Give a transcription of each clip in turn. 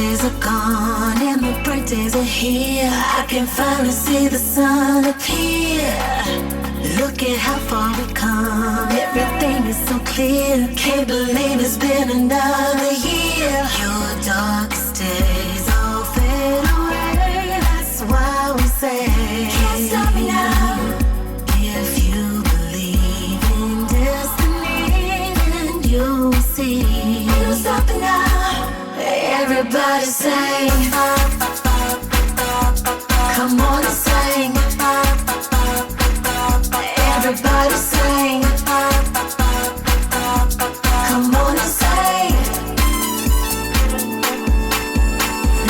days are gone and the bright days are here. I can finally see the sun appear. Look at how far we've come, everything is so clear. Can't believe it's been another year. Your darkest days all fade away. That's why we say can't stop me now. If you believe in destiny, then you'll see. Can't stop me now. Everybody sing, come on and sing. Everybody sing, come on and sing.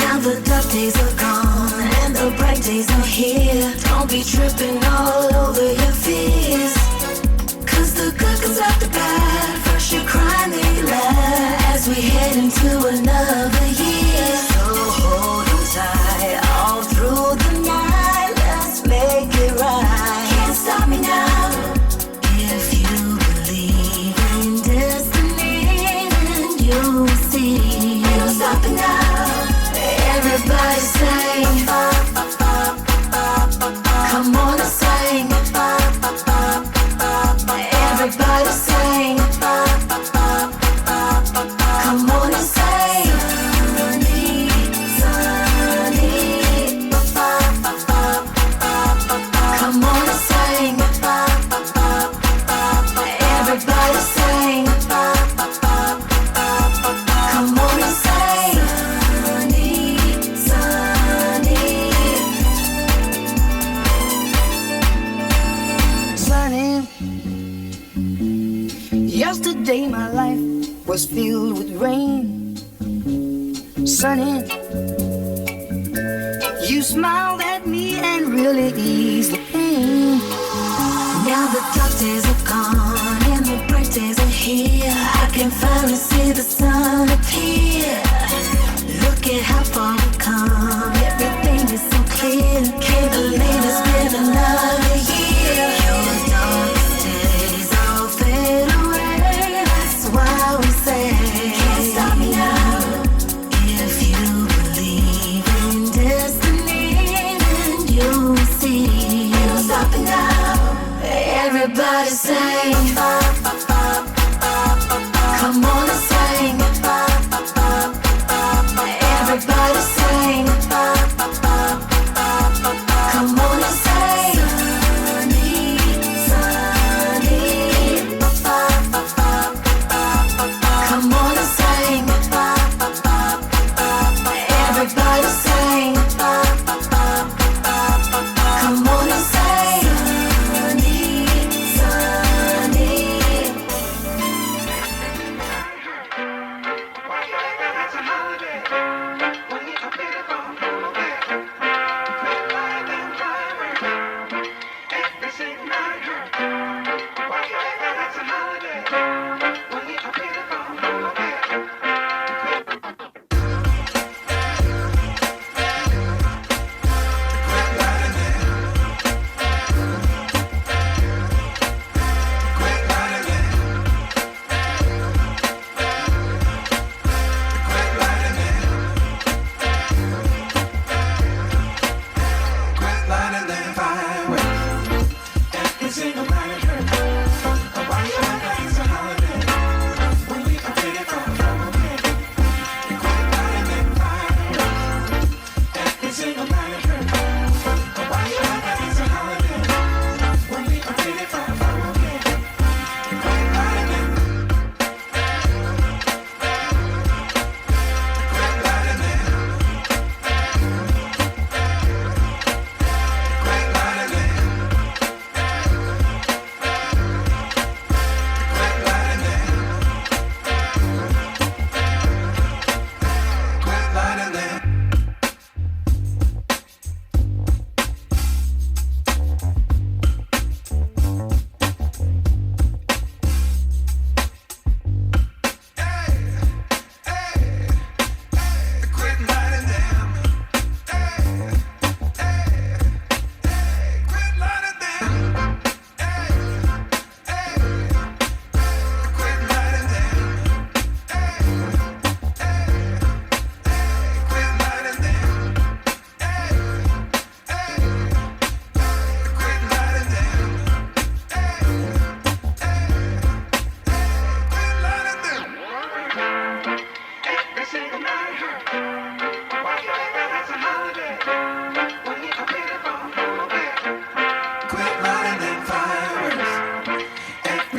Now the dark days are gone and the bright days are here. Don't be tripping all over your fears, 'cause the good comes after bad. First you cry and then you laugh as we head into another year. So hold on tight all through the night. Let's make it right. Can't stop me now. If you believe in destiny, then you'll see. Can't stop me now. Everybody sing, come on and sing. Everybody sing, come on and sing. Sunny, sunny, come on and sing. Everybody sing, come on and sing. Sunny, sunny. Sunny. Yesterday my life was filled with rain. Sunny, you smiled at me and really eased the pain. Now the dark days are gone and the bright days are here. I can finally see the sun appear. Look at how far we've come, everything is so clear. Can't believe it's been another year. Your darkest days all fade away. That's why we say can't stop me now. If you believe in destiny, then you'll see. Can't stop me now. Everybody sing, come on and sing. Everybody sing, come on and sing. Sunny, sunny, come on and sing. Everybody sing, come on and sing. Sunny, sunny.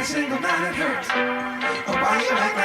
every single night it hurts. Oh, why you act